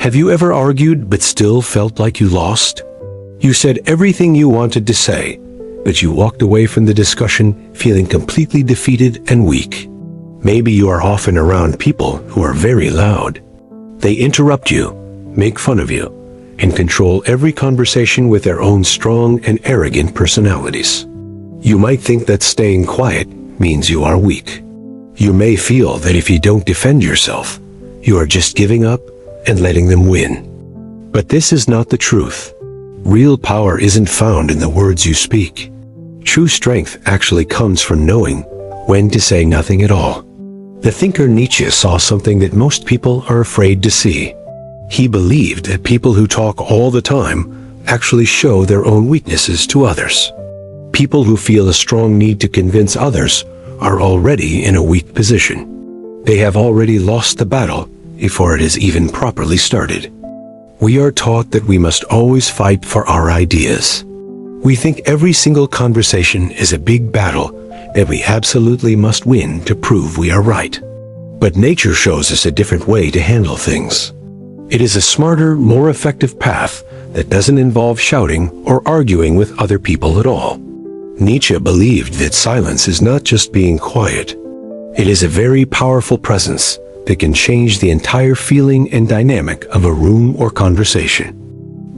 Have you ever argued but still felt like you lost? You said everything you wanted to say, but you walked away from the discussion feeling completely defeated and weak. Maybe you are often around people who are very loud. They interrupt you, make fun of you, and control every conversation with their own strong and arrogant personalities. You might think that staying quiet means you are weak. You may feel that if you don't defend yourself, you are just giving up and letting them win. But this is not the truth. Real power isn't found in the words you speak. True strength actually comes from knowing when to say nothing at all. The thinker Nietzsche saw something that most people are afraid to see. He believed that people who talk all the time actually show their own weaknesses to others. People who feel a strong need to convince others are already in a weak position. They have already lost the battle before it has even properly started. We are taught that we must always fight for our ideas. We think every single conversation is a big battle that we absolutely must win to prove we are right. But nature shows us a different way to handle things. It is a smarter, more effective path that doesn't involve shouting or arguing with other people at all. Nietzsche believed that silence is not just being quiet. It is a very powerful presence that can change the entire feeling and dynamic of a room or conversation.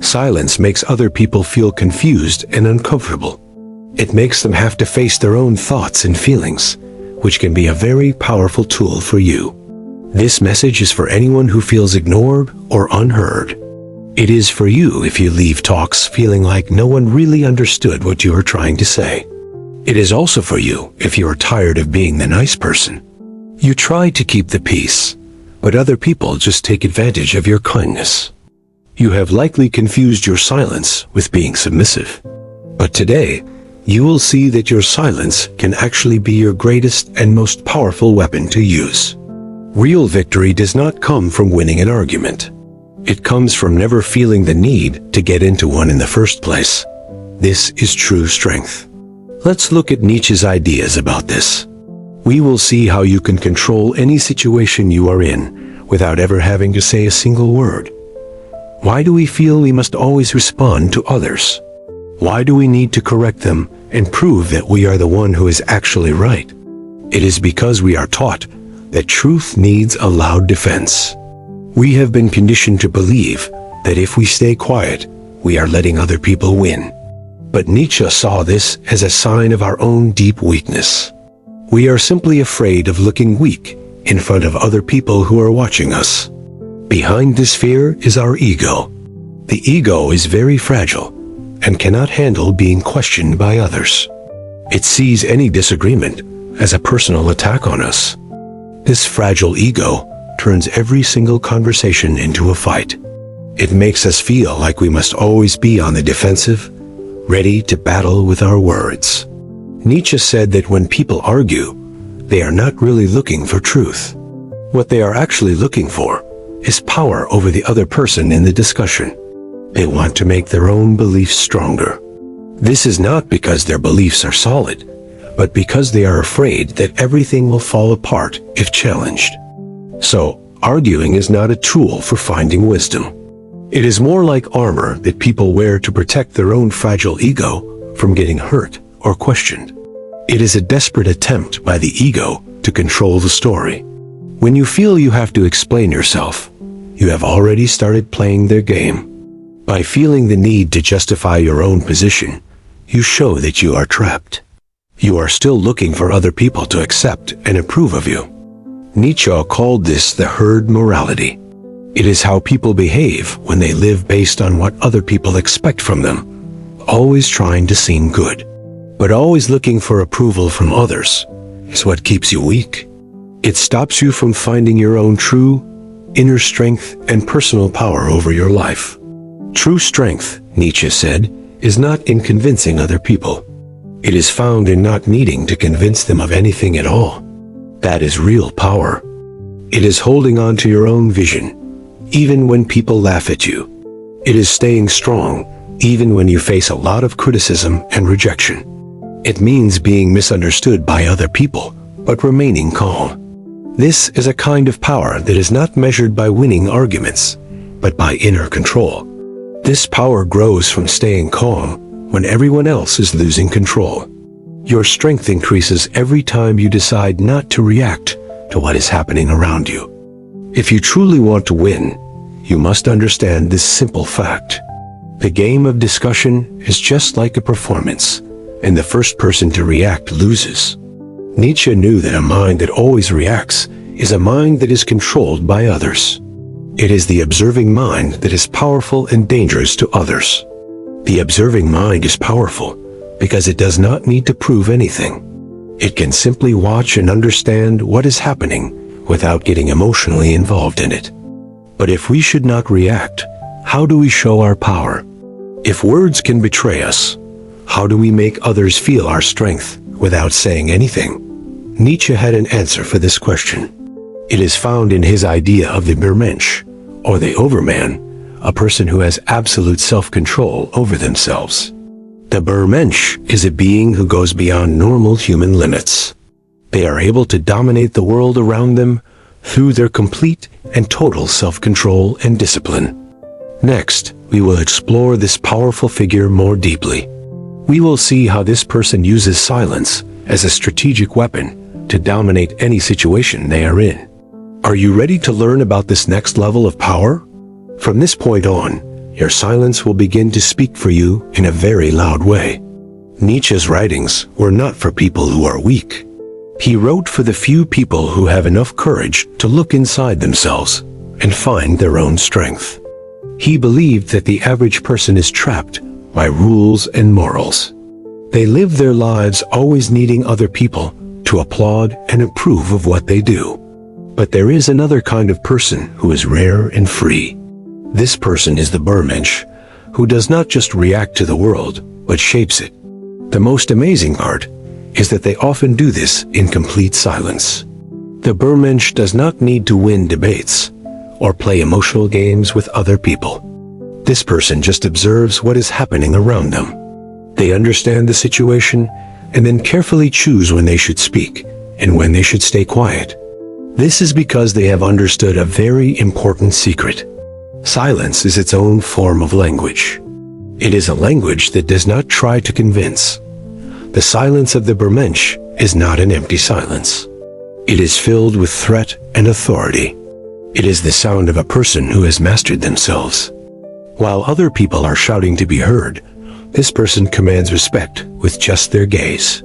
Silence makes other people feel confused and uncomfortable. It makes them have to face their own thoughts and feelings, which can be a very powerful tool for you. This message is for anyone who feels ignored or unheard. It is for you if you leave talks feeling like no one really understood what you are trying to say. It is also for you if you are tired of being the nice person. You try to keep the peace, but other people just take advantage of your kindness. You have likely confused your silence with being submissive. But today, you will see that your silence can actually be your greatest and most powerful weapon to use. Real victory does not come from winning an argument. It comes from never feeling the need to get into one in the first place. This is true strength. Let's look at Nietzsche's ideas about this. We will see how you can control any situation you are in without ever having to say a single word. Why do we feel we must always respond to others? Why do we need to correct them and prove that we are the one who is actually right? It is because we are taught that truth needs a loud defense. We have been conditioned to believe that if we stay quiet, we are letting other people win. But Nietzsche saw this as a sign of our own deep weakness. We are simply afraid of looking weak in front of other people who are watching us. Behind this fear is our ego. The ego is very fragile and cannot handle being questioned by others. It sees any disagreement as a personal attack on us. This fragile ego turns every single conversation into a fight. It makes us feel like we must always be on the defensive, ready to battle with our words. Nietzsche said that when people argue, they are not really looking for truth. What they are actually looking for is power over the other person in the discussion. They want to make their own beliefs stronger. This is not because their beliefs are solid, but because they are afraid that everything will fall apart if challenged. So, arguing is not a tool for finding wisdom. It is more like armor that people wear to protect their own fragile ego from getting hurt or questioned. It is a desperate attempt by the ego to control the story. When you feel you have to explain yourself, you have already started playing their game. By feeling the need to justify your own position, you show that you are trapped. You are still looking for other people to accept and approve of you. Nietzsche called this the herd morality. It is how people behave when they live based on what other people expect from them, always trying to seem good. But always looking for approval from others is what keeps you weak. It stops you from finding your own true, inner strength and personal power over your life. True strength, Nietzsche said, is not in convincing other people. It is found in not needing to convince them of anything at all. That is real power. It is holding on to your own vision, even when people laugh at you. It is staying strong, even when you face a lot of criticism and rejection. It means being misunderstood by other people, but remaining calm. This is a kind of power that is not measured by winning arguments, but by inner control. This power grows from staying calm when everyone else is losing control. Your strength increases every time you decide not to react to what is happening around you. If you truly want to win, you must understand this simple fact. The game of discussion is just like a performance, and the first person to react loses. Nietzsche knew that a mind that always reacts is a mind that is controlled by others. It is the observing mind that is powerful and dangerous to others. The observing mind is powerful because it does not need to prove anything. It can simply watch and understand what is happening without getting emotionally involved in it. But if we should not react, how do we show our power? If words can betray us, how do we make others feel our strength without saying anything? Nietzsche had an answer for this question. It is found in his idea of the Übermensch, or the Overman, a person who has absolute self-control over themselves. The Übermensch is a being who goes beyond normal human limits. They are able to dominate the world around them through their complete and total self-control and discipline. Next, we will explore this powerful figure more deeply. We will see how this person uses silence as a strategic weapon to dominate any situation they are in. Are you ready to learn about this next level of power? From this point on, your silence will begin to speak for you in a very loud way. Nietzsche's writings were not for people who are weak. He wrote for the few people who have enough courage to look inside themselves and find their own strength. He believed that the average person is trapped by rules and morals. They live their lives always needing other people to applaud and approve of what they do. But there is another kind of person who is rare and free. This person is the Übermensch, who does not just react to the world, but shapes it. The most amazing part is that they often do this in complete silence. The Übermensch does not need to win debates or play emotional games with other people. This person just observes what is happening around them. They understand the situation and then carefully choose when they should speak and when they should stay quiet. This is because they have understood a very important secret. Silence is its own form of language. It is a language that does not try to convince. The silence of the Übermensch is not an empty silence. It is filled with threat and authority. It is the sound of a person who has mastered themselves. While other people are shouting to be heard, this person commands respect with just their gaze.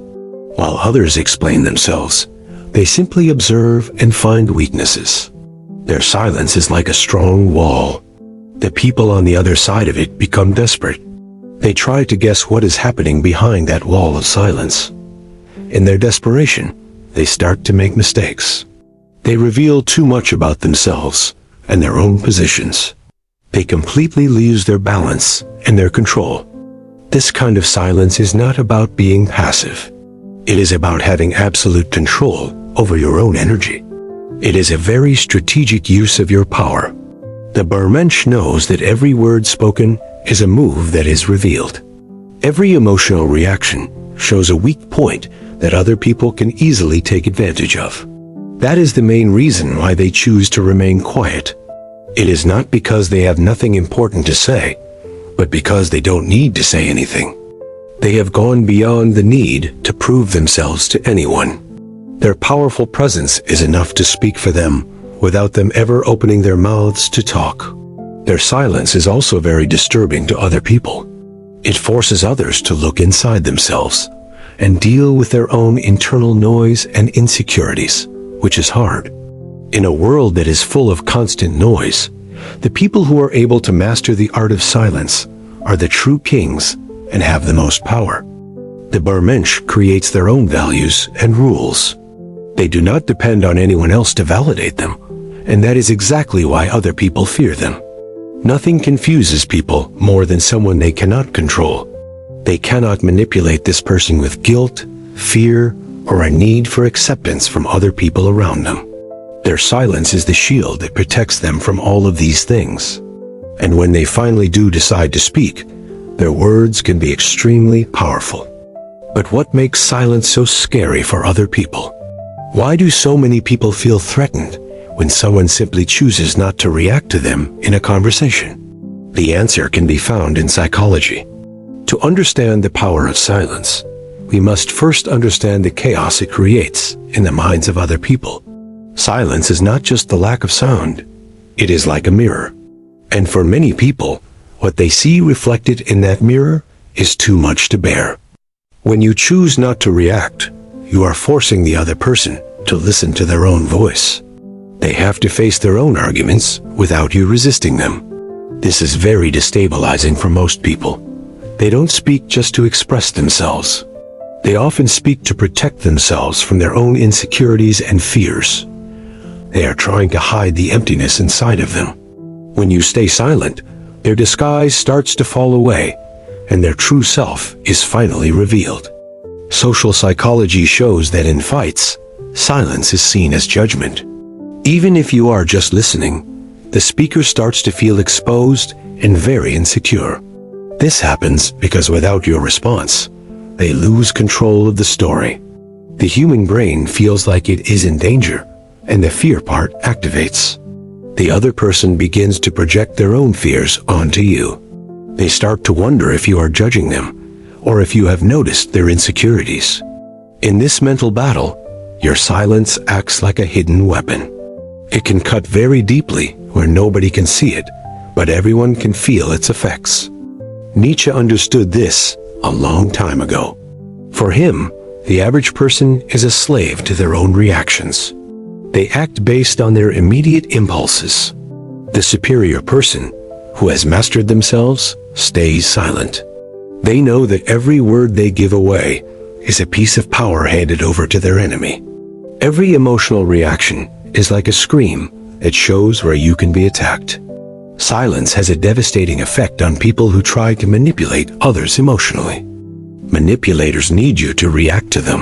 While others explain themselves, they simply observe and find weaknesses. Their silence is like a strong wall. The people on the other side of it become desperate. They try to guess what is happening behind that wall of silence. In their desperation, they start to make mistakes. They reveal too much about themselves and their own positions. They completely lose their balance and their control. This kind of silence is not about being passive. It is about having absolute control over your own energy. It is a very strategic use of your power. The Übermensch knows that every word spoken is a move that is revealed. Every emotional reaction shows a weak point that other people can easily take advantage of. That is the main reason why they choose to remain quiet. It is not because they have nothing important to say, but because they don't need to say anything. They have gone beyond the need to prove themselves to anyone. Their powerful presence is enough to speak for them without them ever opening their mouths to talk. Their silence is also very disturbing to other people. It forces others to look inside themselves and deal with their own internal noise and insecurities, which is hard. In a world that is full of constant noise, the people who are able to master the art of silence are the true kings and have the most power. The Übermensch creates their own values and rules. They do not depend on anyone else to validate them, and that is exactly why other people fear them. Nothing confuses people more than someone they cannot control. They cannot manipulate this person with guilt, fear, or a need for acceptance from other people around them. Their silence is the shield that protects them from all of these things. And when they finally do decide to speak, their words can be extremely powerful. But what makes silence so scary for other people? Why do so many people feel threatened when someone simply chooses not to react to them in a conversation? The answer can be found in psychology. To understand the power of silence, we must first understand the chaos it creates in the minds of other people. Silence is not just the lack of sound. It is like a mirror. And for many people, what they see reflected in that mirror is too much to bear. When you choose not to react, you are forcing the other person to listen to their own voice. They have to face their own arguments without you resisting them. This is very destabilizing for most people. They don't speak just to express themselves. They often speak to protect themselves from their own insecurities and fears. They are trying to hide the emptiness inside of them. When you stay silent, their disguise starts to fall away, and their true self is finally revealed. Social psychology shows that in fights, silence is seen as judgment. Even if you are just listening, the speaker starts to feel exposed and very insecure. This happens because without your response, they lose control of the story. The human brain feels like it is in danger, and the fear part activates. The other person begins to project their own fears onto you. They start to wonder if you are judging them, or if you have noticed their insecurities. In this mental battle, your silence acts like a hidden weapon. It can cut very deeply where nobody can see it, but everyone can feel its effects. Nietzsche understood this a long time ago. For him, the average person is a slave to their own reactions. They act based on their immediate impulses. The superior person, who has mastered themselves, stays silent. They know that every word they give away is a piece of power handed over to their enemy. Every emotional reaction is like a scream that shows where you can be attacked. Silence has a devastating effect on people who try to manipulate others emotionally. Manipulators need you to react to them.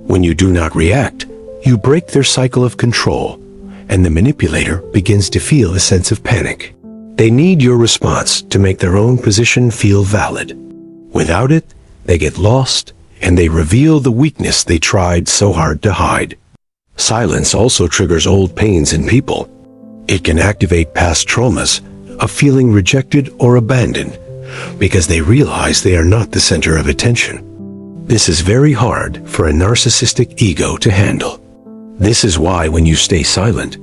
When you do not react, you break their cycle of control, and the manipulator begins to feel a sense of panic. They need your response to make their own position feel valid. Without it, they get lost, and they reveal the weakness they tried so hard to hide. Silence also triggers old pains in people. It can activate past traumas of feeling rejected or abandoned because they realize they are not the center of attention. This is very hard for a narcissistic ego to handle. This is why when you stay silent,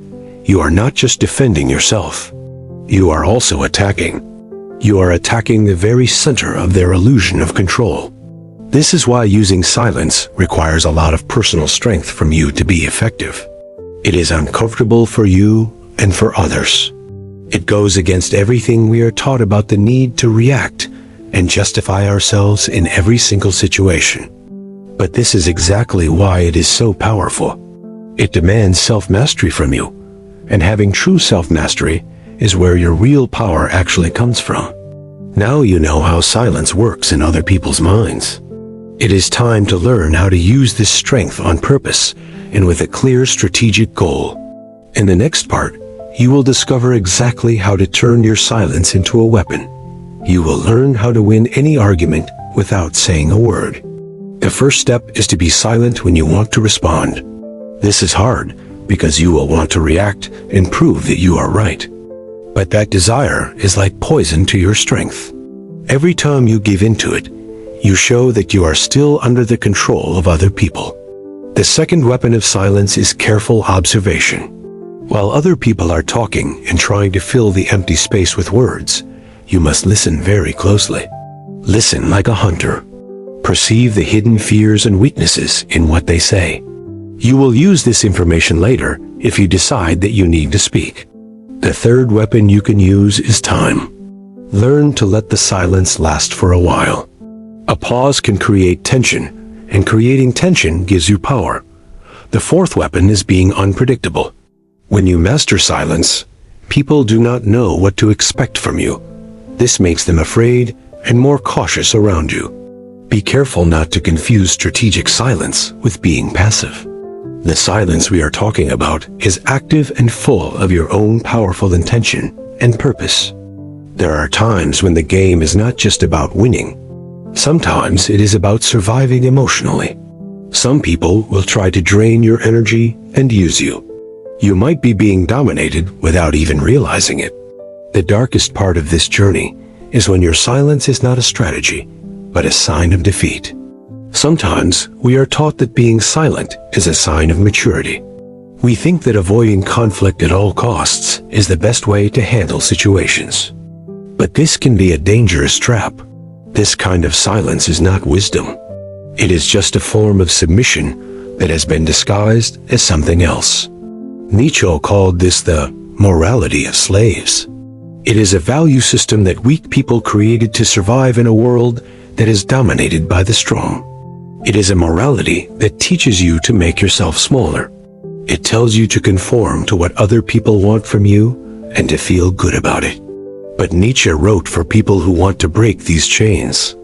you are not just defending yourself. You are also attacking. You are attacking the very center of their illusion of control. This is why using silence requires a lot of personal strength from you to be effective. It is uncomfortable for you and for others. It goes against everything we are taught about the need to react and justify ourselves in every single situation. But this is exactly why it is so powerful. It demands self-mastery from you, and having true self-mastery is where your real power actually comes from. Now you know how silence works in other people's minds. It is time to learn how to use this strength on purpose and with a clear strategic goal. In the next part, you will discover exactly how to turn your silence into a weapon. You will learn how to win any argument without saying a word. The first step is to be silent when you want to respond. This is hard because you will want to react and prove that you are right. But that desire is like poison to your strength. Every time you give in to it, you show that you are still under the control of other people. The second weapon of silence is careful observation. While other people are talking and trying to fill the empty space with words, you must listen very closely. Listen like a hunter. Perceive the hidden fears and weaknesses in what they say. You will use this information later if you decide that you need to speak. The third weapon you can use is time. Learn to let the silence last for a while. A pause can create tension, and creating tension gives you power. The fourth weapon is being unpredictable. When you master silence, people do not know what to expect from you. This makes them afraid and more cautious around you. Be careful not to confuse strategic silence with being passive. The silence we are talking about is active and full of your own powerful intention and purpose. There are times when the game is not just about winning. Sometimes it is about surviving emotionally. Some people will try to drain your energy and use you. You might be being dominated without even realizing it. The darkest part of this journey is when your silence is not a strategy, but a sign of defeat. Sometimes we are taught that being silent is a sign of maturity. We think that avoiding conflict at all costs is the best way to handle situations. But this can be a dangerous trap. This kind of silence is not wisdom. It is just a form of submission that has been disguised as something else. Nietzsche called this the morality of slaves. It is a value system that weak people created to survive in a world that is dominated by the strong. It is a morality that teaches you to make yourself smaller. It tells you to conform to what other people want from you and to feel good about it. But Nietzsche wrote for people who want to break these chains.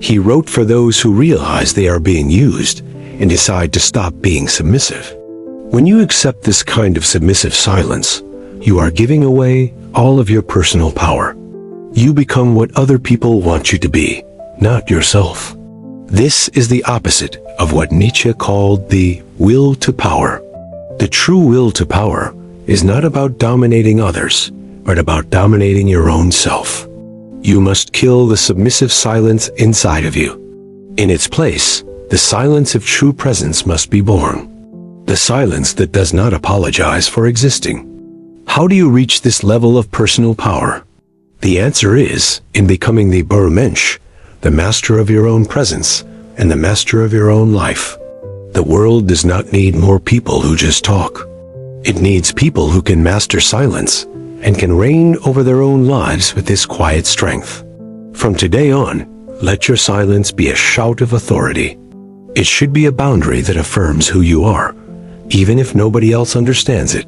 He wrote for those who realize they are being used and decide to stop being submissive. When you accept this kind of submissive silence, you are giving away all of your personal power. You become what other people want you to be, not yourself. This is the opposite of what Nietzsche called the will to power. The true will to power is not about dominating others, but about dominating your own self. You must kill the submissive silence inside of you. In its place, the silence of true presence must be born. The silence that does not apologize for existing. How do you reach this level of personal power? The answer is in becoming the Mensch, the master of your own presence and the master of your own life. The world does not need more people who just talk. It needs people who can master silence and can reign over their own lives with this quiet strength. From today on, let your silence be a shout of authority. It should be a boundary that affirms who you are, even if nobody else understands it.